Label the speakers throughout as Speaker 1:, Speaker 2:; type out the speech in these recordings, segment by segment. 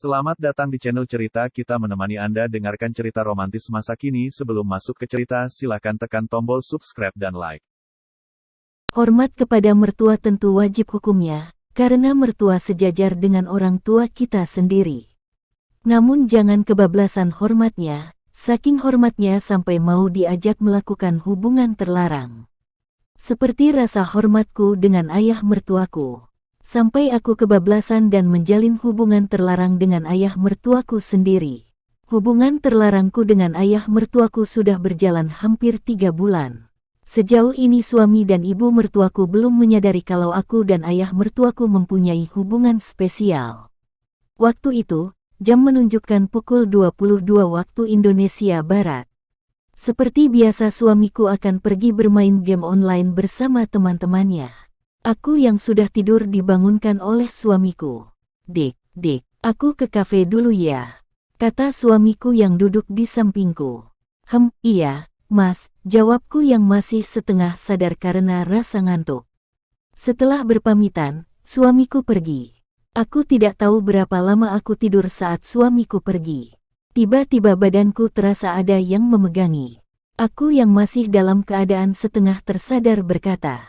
Speaker 1: Selamat datang di channel cerita kita menemani Anda dengarkan cerita romantis masa kini. Sebelum masuk ke cerita, silakan tekan tombol subscribe dan like.
Speaker 2: Hormat kepada mertua tentu wajib hukumnya, karena mertua sejajar dengan orang tua kita sendiri. Namun jangan kebablasan hormatnya, saking hormatnya sampai mau diajak melakukan hubungan terlarang. Seperti rasa hormatku dengan ayah mertuaku. Sampai aku kebablasan dan menjalin hubungan terlarang dengan ayah mertuaku sendiri. Hubungan terlarangku dengan ayah mertuaku sudah berjalan hampir 3 bulan. Sejauh ini suami dan ibu mertuaku belum menyadari kalau aku dan ayah mertuaku mempunyai hubungan spesial. Waktu itu, jam menunjukkan pukul 22 waktu Indonesia Barat. Seperti biasa suamiku akan pergi bermain game online bersama teman-temannya. Aku yang sudah tidur dibangunkan oleh suamiku. "Dik, aku ke kafe dulu ya," kata suamiku yang duduk di sampingku. Iya, Mas," jawabku yang masih setengah sadar karena rasa ngantuk. Setelah berpamitan, suamiku pergi. Aku tidak tahu berapa lama aku tidur saat suamiku pergi. Tiba-tiba badanku terasa ada yang memegangi. Aku yang masih dalam keadaan setengah tersadar berkata,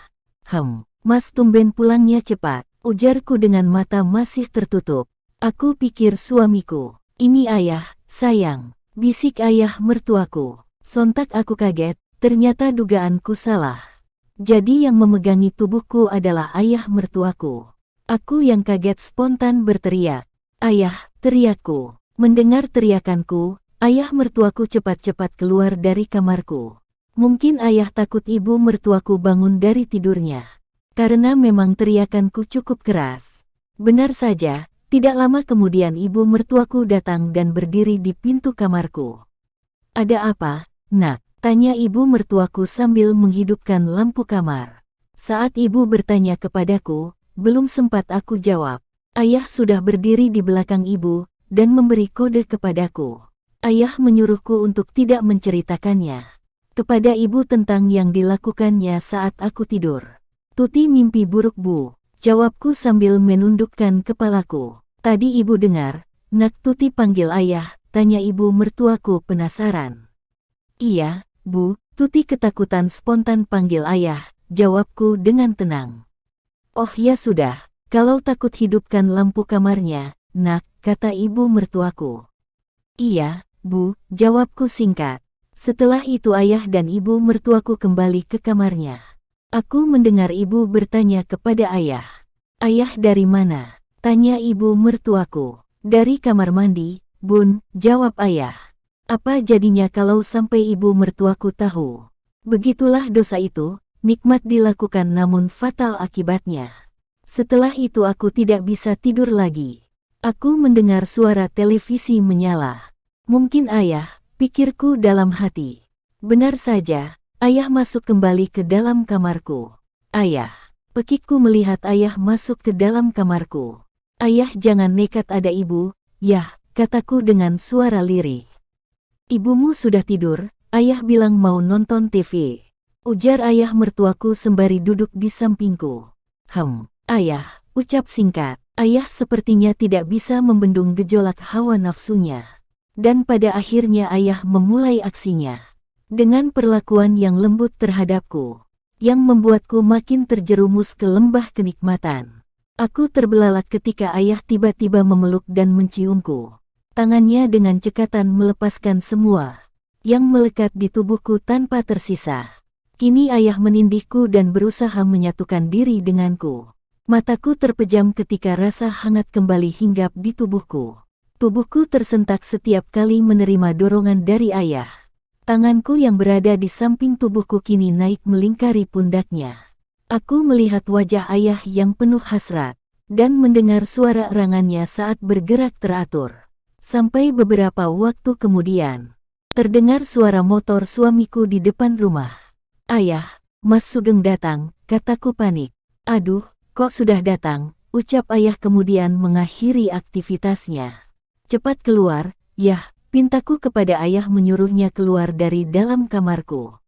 Speaker 2: "Mas tumben pulangnya cepat," ujarku dengan mata masih tertutup. Aku pikir suamiku. "Ini ayah, sayang," bisik ayah mertuaku. Sontak aku kaget, ternyata dugaanku salah. Jadi yang memegangi tubuhku adalah ayah mertuaku. Aku yang kaget spontan berteriak, "Ayah!" teriakku. Mendengar teriakanku, ayah mertuaku cepat-cepat keluar dari kamarku. Mungkin ayah takut ibu mertuaku bangun dari tidurnya. Karena memang teriakanku cukup keras. Benar saja, tidak lama kemudian ibu mertuaku datang dan berdiri di pintu kamarku. "Ada apa, Nak?" tanya ibu mertuaku sambil menghidupkan lampu kamar. Saat ibu bertanya kepadaku, belum sempat aku jawab. Ayah sudah berdiri di belakang ibu dan memberi kode kepadaku. Ayah menyuruhku untuk tidak menceritakannya kepada ibu tentang yang dilakukannya saat aku tidur. "Tuti mimpi buruk, Bu," jawabku sambil menundukkan kepalaku. "Tadi ibu dengar, Nak Tuti panggil ayah?" tanya ibu mertuaku penasaran. "Iya, Bu," Tuti ketakutan spontan panggil ayah, jawabku dengan tenang. "Oh ya sudah, kalau takut hidupkan lampu kamarnya, Nak," kata ibu mertuaku. "Iya, Bu," jawabku singkat. Setelah itu ayah dan ibu mertuaku kembali ke kamarnya. Aku mendengar ibu bertanya kepada ayah. "Ayah dari mana?" tanya ibu mertuaku. "Dari kamar mandi, Bun," jawab ayah. "Apa jadinya kalau sampai ibu mertuaku tahu?" Begitulah dosa itu, nikmat dilakukan namun fatal akibatnya. Setelah itu aku tidak bisa tidur lagi. Aku mendengar suara televisi menyala. "Mungkin ayah," pikirku dalam hati. Benar saja. Ayah masuk kembali ke dalam kamarku. "Ayah," pekikku melihat ayah masuk ke dalam kamarku. "Ayah jangan nekat, ada ibu." "Yah," kataku dengan suara lirih. "Ibumu sudah tidur, ayah bilang mau nonton TV," ujar ayah mertuaku sembari duduk di sampingku. Ayah," ucap singkat. Ayah sepertinya tidak bisa membendung gejolak hawa nafsunya. Dan pada akhirnya ayah memulai aksinya. Dengan perlakuan yang lembut terhadapku, yang membuatku makin terjerumus ke lembah kenikmatan. Aku terbelalak ketika ayah tiba-tiba memeluk dan menciumku. Tangannya dengan cekatan melepaskan semua yang melekat di tubuhku tanpa tersisa. Kini ayah menindihku dan berusaha menyatukan diri denganku. Mataku terpejam ketika rasa hangat kembali hinggap di tubuhku. Tubuhku tersentak setiap kali menerima dorongan dari ayah. Tanganku yang berada di samping tubuhku kini naik melingkari pundaknya. Aku melihat wajah ayah yang penuh hasrat, dan mendengar suara erangannya saat bergerak teratur. Sampai beberapa waktu kemudian, terdengar suara motor suamiku di depan rumah. "Ayah, Mas Sugeng datang," kataku panik. "Aduh, kok sudah datang?" ucap ayah kemudian mengakhiri aktivitasnya. "Cepat keluar." "Yah," pintaku kepada ayah menyuruhnya keluar dari dalam kamarku.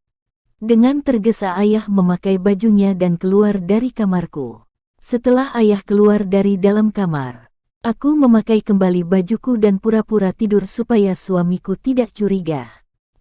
Speaker 2: Dengan tergesa ayah memakai bajunya dan keluar dari kamarku. Setelah ayah keluar dari dalam kamar, Aku memakai kembali bajuku dan pura-pura tidur supaya suamiku tidak curiga.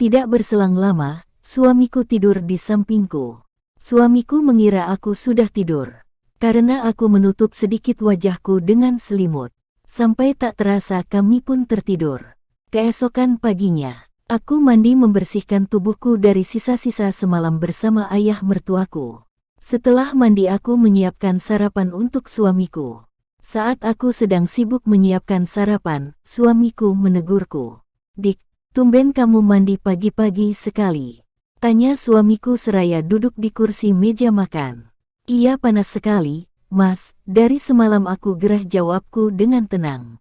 Speaker 2: Tidak berselang lama, suamiku tidur di sampingku. Suamiku mengira aku sudah tidur. Karena aku menutup sedikit wajahku dengan selimut. Sampai tak terasa kami pun tertidur. Keesokan paginya, aku mandi membersihkan tubuhku dari sisa-sisa semalam bersama ayah mertuaku. Setelah mandi aku menyiapkan sarapan untuk suamiku. Saat aku sedang sibuk menyiapkan sarapan, suamiku menegurku. "Dik, tumben kamu mandi pagi-pagi sekali?" tanya suamiku seraya duduk di kursi meja makan. "Iya, panas sekali, Mas, dari semalam," aku gerah jawabku dengan tenang.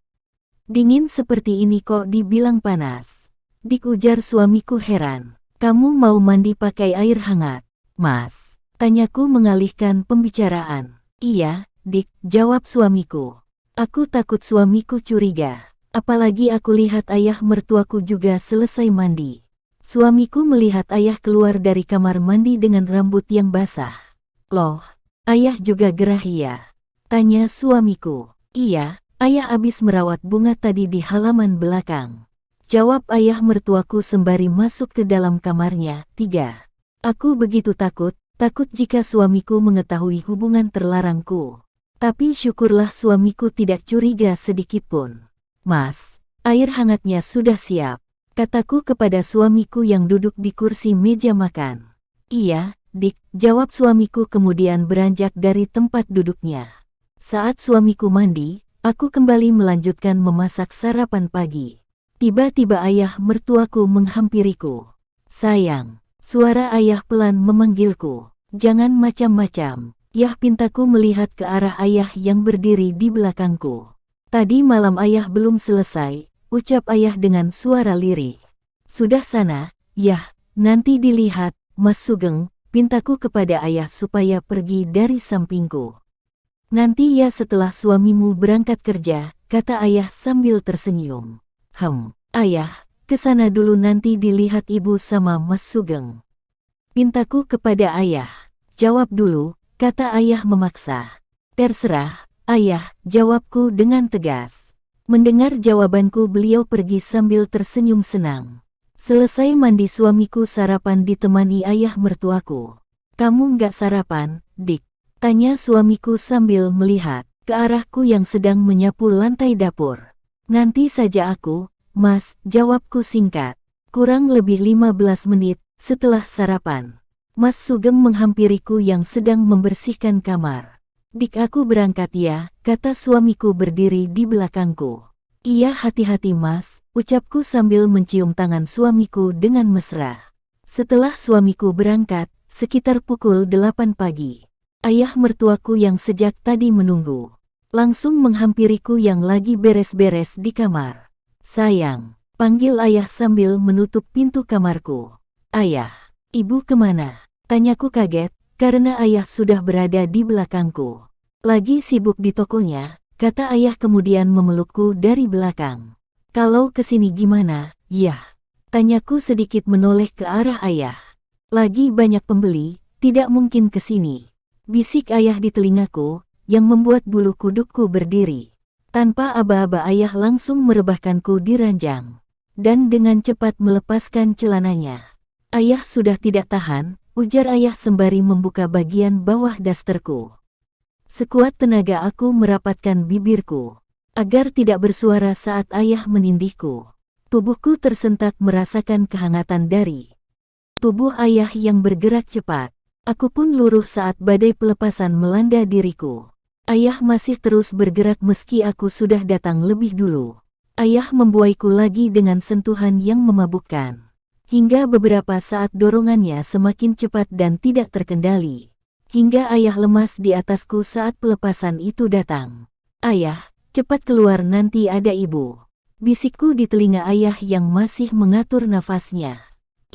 Speaker 2: "Dingin seperti ini kok dibilang panas?" "Dik," ujar suamiku heran. "Kamu mau mandi pakai air hangat, Mas?" tanyaku mengalihkan pembicaraan. "Iya, Dik," jawab suamiku. Aku takut suamiku curiga. Apalagi aku lihat ayah mertuaku juga selesai mandi. Suamiku melihat ayah keluar dari kamar mandi dengan rambut yang basah. "Loh, ayah juga gerah ya?" tanya suamiku. "Iya, ayah abis merawat bunga tadi di halaman belakang," jawab ayah mertuaku sembari masuk ke dalam kamarnya. 3. Aku begitu takut jika suamiku mengetahui hubungan terlarangku. Tapi syukurlah suamiku tidak curiga sedikitpun. "Mas, air hangatnya sudah siap," kataku kepada suamiku yang duduk di kursi meja makan. "Iya, Dik," jawab suamiku kemudian beranjak dari tempat duduknya. Saat suamiku mandi, aku kembali melanjutkan memasak sarapan pagi. Tiba-tiba ayah mertuaku menghampiriku. "Sayang," suara ayah pelan memanggilku. "Jangan macam-macam." Yah, pintaku melihat ke arah ayah yang berdiri di belakangku. "Tadi malam ayah belum selesai," ucap ayah dengan suara lirih. "Sudah sana, Yah, nanti dilihat, Mas Sugeng," pintaku kepada ayah supaya pergi dari sampingku. "Nanti ya setelah suamimu berangkat kerja," kata ayah sambil tersenyum. Ayah, kesana dulu nanti dilihat ibu sama Mas Sugeng," pintaku kepada ayah. "Jawab dulu," kata ayah memaksa. "Terserah, ayah," jawabku dengan tegas. Mendengar jawabanku beliau pergi sambil tersenyum senang. Selesai mandi suamiku sarapan ditemani ayah mertuaku. "Kamu nggak sarapan, Dik?" tanya suamiku sambil melihat ke arahku yang sedang menyapu lantai dapur. "Nanti saja aku, Mas," jawabku singkat. Kurang lebih 15 menit setelah sarapan, Mas Sugeng menghampiriku yang sedang membersihkan kamar. "Dik, aku berangkat ya," kata suamiku berdiri di belakangku. "Iya, hati-hati Mas," ucapku sambil mencium tangan suamiku dengan mesra. Setelah suamiku berangkat, sekitar pukul 8 pagi, ayah mertuaku yang sejak tadi menunggu, langsung menghampiriku yang lagi beres-beres di kamar. "Sayang," panggil ayah sambil menutup pintu kamarku. "Ayah, ibu kemana?" tanyaku kaget, karena ayah sudah berada di belakangku. "Lagi sibuk di tokonya," kata ayah kemudian memelukku dari belakang. "Kalau kesini gimana, Yah?" tanyaku sedikit menoleh ke arah ayah. "Lagi banyak pembeli, tidak mungkin kesini," bisik ayah di telingaku, yang membuat bulu kudukku berdiri. Tanpa aba-aba ayah langsung merebahkanku di ranjang, dan dengan cepat melepaskan celananya. "Ayah sudah tidak tahan," ujar ayah sembari membuka bagian bawah dasterku. Sekuat tenaga aku merapatkan bibirku, agar tidak bersuara saat ayah menindihku. Tubuhku tersentak merasakan kehangatan dari tubuh ayah yang bergerak cepat. Aku pun luruh saat badai pelepasan melanda diriku. Ayah masih terus bergerak meski aku sudah datang lebih dulu. Ayah membuaiku lagi dengan sentuhan yang memabukkan. Hingga beberapa saat dorongannya semakin cepat dan tidak terkendali. Hingga ayah lemas di atasku saat pelepasan itu datang. "Ayah, cepat keluar nanti ada ibu," bisikku di telinga ayah yang masih mengatur nafasnya.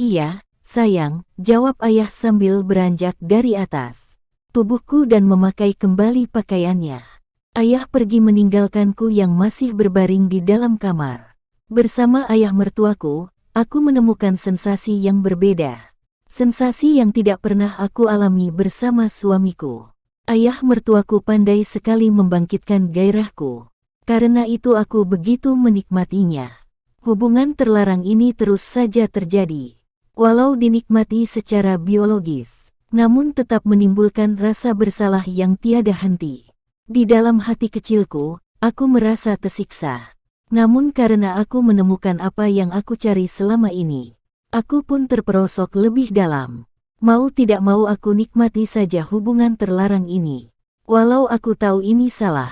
Speaker 2: "Iya, sayang," jawab ayah sambil beranjak dari atas tubuhku dan memakai kembali pakaiannya. Ayah pergi meninggalkanku yang masih berbaring di dalam kamar. Bersama ayah mertuaku, aku menemukan sensasi yang berbeda. Sensasi yang tidak pernah aku alami bersama suamiku. Ayah mertuaku pandai sekali membangkitkan gairahku. Karena itu aku begitu menikmatinya. Hubungan terlarang ini terus saja terjadi. Walau dinikmati secara biologis, namun tetap menimbulkan rasa bersalah yang tiada henti. Di dalam hati kecilku, aku merasa tersiksa. Namun karena aku menemukan apa yang aku cari selama ini, aku pun terperosok lebih dalam. Mau tidak mau aku nikmati saja hubungan terlarang ini. Walau aku tahu ini salah.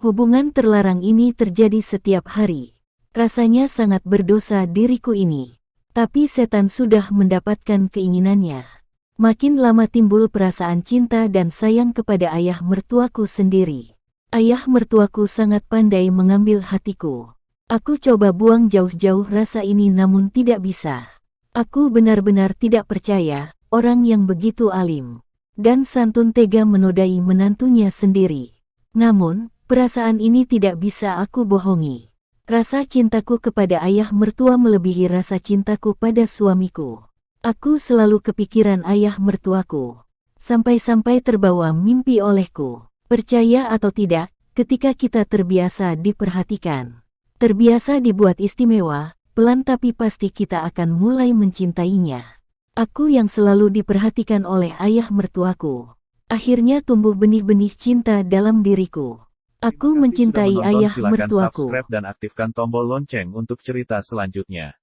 Speaker 2: Hubungan terlarang ini terjadi setiap hari. Rasanya sangat berdosa diriku ini. Tapi setan sudah mendapatkan keinginannya. Makin lama timbul perasaan cinta dan sayang kepada ayah mertuaku sendiri. Ayah mertuaku sangat pandai mengambil hatiku. Aku coba buang jauh-jauh rasa ini namun tidak bisa. Aku benar-benar tidak percaya, orang yang begitu alim dan santun tega menodai menantunya sendiri. Namun, perasaan ini tidak bisa aku bohongi. Rasa cintaku kepada ayah mertua melebihi rasa cintaku pada suamiku. Aku selalu kepikiran ayah mertuaku. Sampai-sampai terbawa mimpi olehku. Percaya atau tidak, ketika kita terbiasa diperhatikan, terbiasa dibuat istimewa, pelan tapi pasti kita akan mulai mencintainya. Aku yang selalu diperhatikan oleh ayah mertuaku. Akhirnya tumbuh benih-benih cinta dalam diriku. Aku
Speaker 1: Terima kasih sudah
Speaker 2: mencintai
Speaker 1: menonton.
Speaker 2: ayah
Speaker 1: Silakan
Speaker 2: mertuaku.
Speaker 1: subscribe dan aktifkan tombol lonceng untuk cerita selanjutnya.